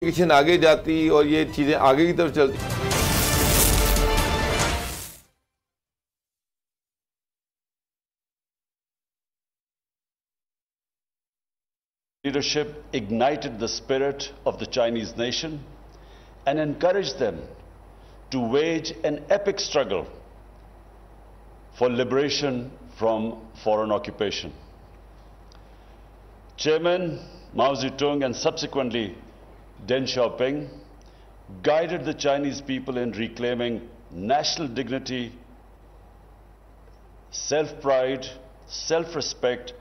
Education आगे जाती और ये चीज़ें आगे की तरफ चलती। Leadership ignited the spirit of the Chinese nation and encouraged them to wage an epic struggle for liberation from foreign occupation. Chairman Mao Zedong and subsequently Deng Xiaoping guided the Chinese people in reclaiming national dignity, self-pride, self-respect,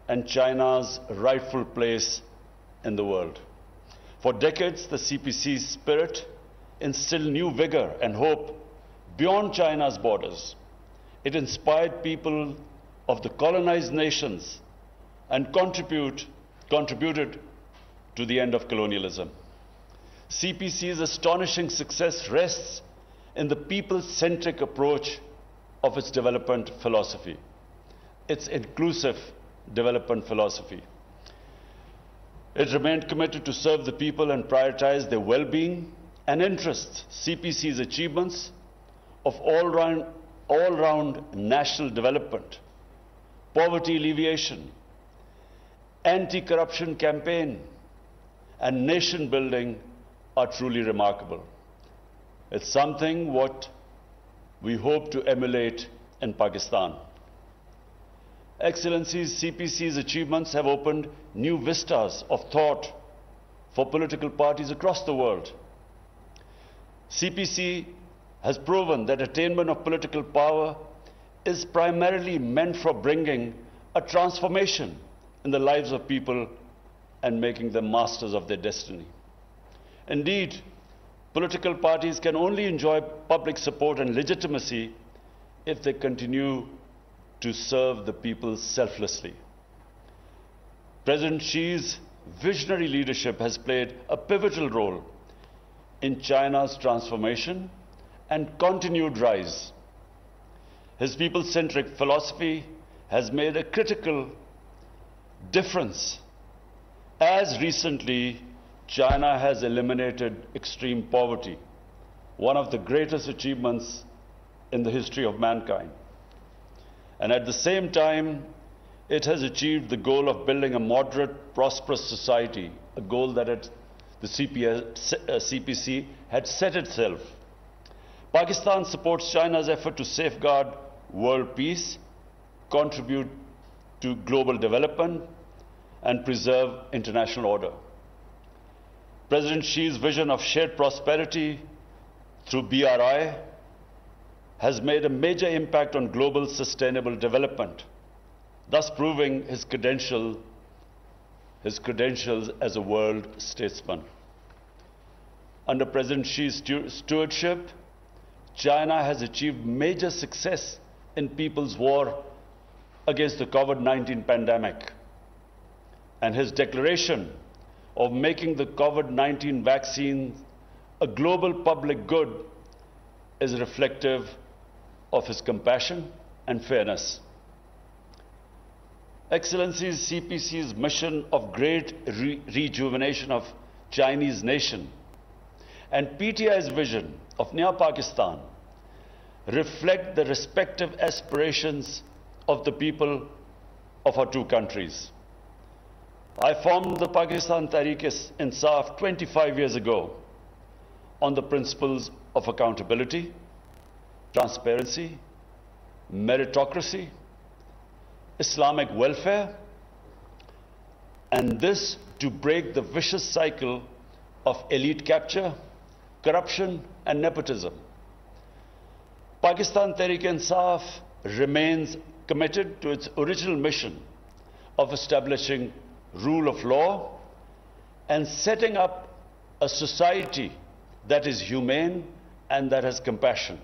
and China's rightful place in the world. For decades, the CPC's spirit instilled new vigor and hope beyond China's borders. It inspired people of the colonized nations and contributed to the end of colonialism. CPC's astonishing success rests in the people-centric approach of its development philosophy, its inclusive development philosophy. It remained committed to serve the people and prioritize their well-being and interests. CPC's achievements of all-round national development, poverty alleviation, anti-corruption campaign, and nation building are truly remarkable. It's something what we hope to emulate in Pakistan. Excellencies, CPC's achievements have opened new vistas of thought for political parties across the world. CPC has proven that attainment of political power is primarily meant for bringing a transformation in the lives of people and making them masters of their destiny. Indeed, political parties can only enjoy public support and legitimacy if they continue to serve the people selflessly. President Xi's visionary leadership has played a pivotal role in China's transformation and continued rise. His people-centric philosophy has made a critical difference. As recently, China has eliminated extreme poverty, one of the greatest achievements in the history of mankind. And at the same time, it has achieved the goal of building a moderate, prosperous society, a goal that the CPC had set itself. Pakistan supports China's effort to safeguard world peace, contribute to global development, and preserve international order. President Xi's vision of shared prosperity through BRI has made a major impact on global sustainable development, thus proving his credentials as a world statesman. Under President Xi's stewardship, China has achieved major success in people's war against the COVID-19 pandemic. And his declaration of making the COVID-19 vaccine a global public good is reflective of his compassion and fairness. Excellencies, CPC's mission of great rejuvenation of Chinese nation and PTI's vision of Naya Pakistan reflect the respective aspirations of the people of our two countries. I formed the Pakistan Tehreek-e-Insaf 25 years ago on the principles of accountability, transparency, meritocracy, Islamic welfare, and this to break the vicious cycle of elite capture, corruption, and nepotism. Pakistan Tehreek-e-Insaf remains committed to its original mission of establishing rule of law and setting up a society that is humane and that has compassion.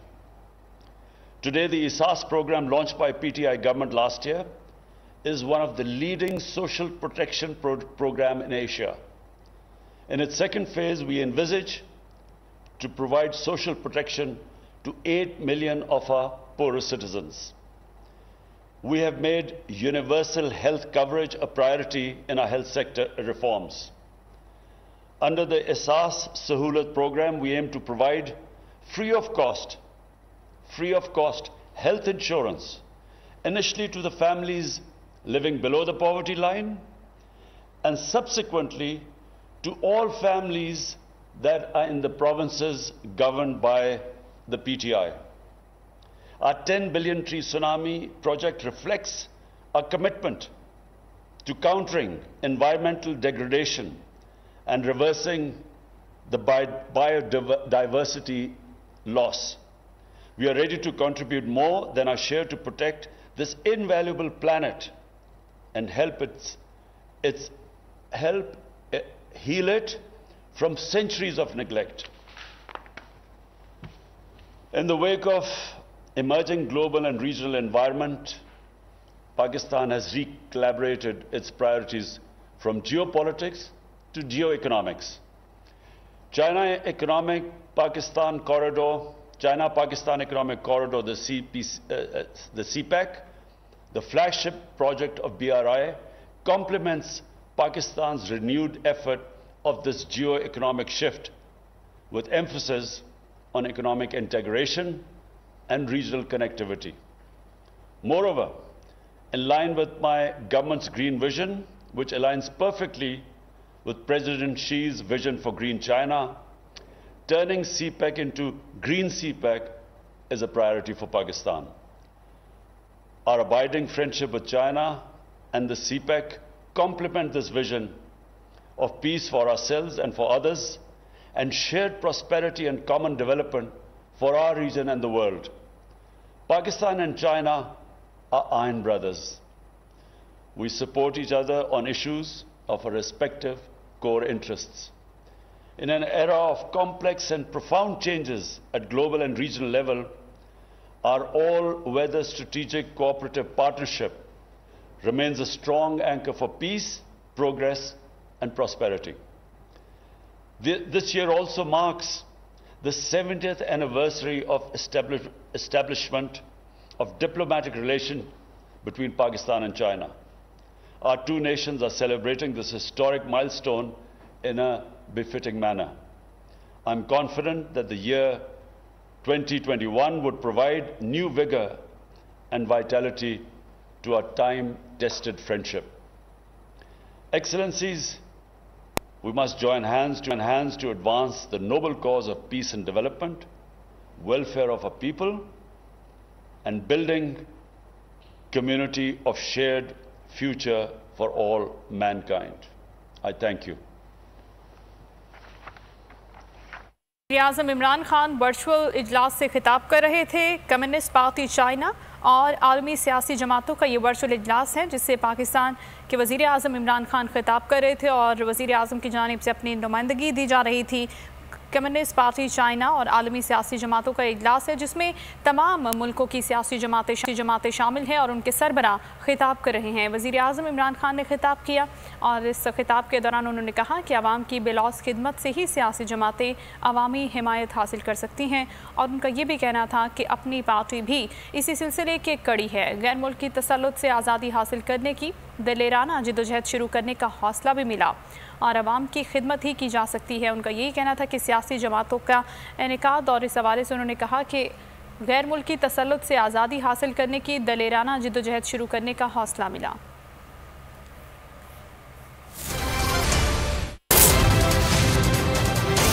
Today, the ISAS program launched by PTI government last year is one of the leading social protection program in Asia. In its second phase, we envisage to provide social protection to 8 million of our poorest citizens. We have made universal health coverage a priority in our health sector reforms. Under the Ehsaas Sahulat program, we aim to provide free of cost health insurance, initially to the families living below the poverty line, and subsequently to all families that are in the provinces governed by the PTI. Our 10 billion tree tsunami project reflects our commitment to countering environmental degradation and reversing the biodiversity loss. We are ready to contribute more than our share to protect this invaluable planet and help heal it from centuries of neglect. In the wake of emerging global and regional environment, Pakistan has recalibrated its priorities from geopolitics to geoeconomics. China-Pakistan Economic Corridor, the CPEC, the flagship project of BRI, complements Pakistan's renewed effort of this geo-economic shift with emphasis on economic integration and regional connectivity. Moreover, in line with my government's green vision, which aligns perfectly with President Xi's vision for Green China, turning CPEC into Green CPEC is a priority for Pakistan. Our abiding friendship with China and the CPEC complement this vision of peace for ourselves and for others, and shared prosperity and common development for our region and the world. Pakistan and China are iron brothers. We support each other on issues of our respective core interests. In an era of complex and profound changes at global and regional level, our all-weather strategic cooperative partnership remains a strong anchor for peace, progress, and prosperity. This year also marks the 70th anniversary of establishment of diplomatic relations between Pakistan and China. Our two nations are celebrating this historic milestone in a befitting manner. I'm confident that the year 2021 would provide new vigor and vitality to our time-tested friendship. Excellencies, we must join hands to advance the noble cause of peace and development, welfare of our people, and building community of shared future for all mankind. I thank you. वज़ीर-ए-आज़म Imran Khan virtual इजलास से खिताब कर रहे थे। Communist party China और आलमी सियासी जमातों का ये वर्चुअल इजलास है जिससे पाकिस्तान के वज़ीर-ए-आज़म इमरान खान खिताब कर रहे थे और वज़ीर-ए-आज़म की जानिब से अपनी नुमाइंदगी दी जा रही थी। कम्युनिस्ट पार्टी चाइना और आलमी सियासी जमातों का इजलास है जिसमें तमाम मुल्कों की सियासी जमातें शामिल हैं और उनके सरबराह खिताब कर रहे हैं। वज़ीर-ए-आज़म इमरान खान ने खिताब किया और इस खिताब के दौरान उन्होंने कहा कि आवाम की बेलौस खिदमत से ही सियासी जमातें अवामी हिमायत हासिल कर सकती हैं और उनका ये भी कहना था कि अपनी पार्टी भी इसी सिलसिले की कड़ी है। गैर मुल्की तसल्लुत से आज़ादी हासिल करने की दिलेराना जिदोजहद शुरू करने का हौसला भी मिला और आवाम की खिदमत ही की जा सकती है। उनका यही कहना था कि सियासी जमातों का इनेकाद और इस हवाले से उन्होंने कहा कि गैर मुल्की तसल्लुत से आज़ादी हासिल करने की दिलेराना जिदोजहद शुरू करने का हौसला मिला।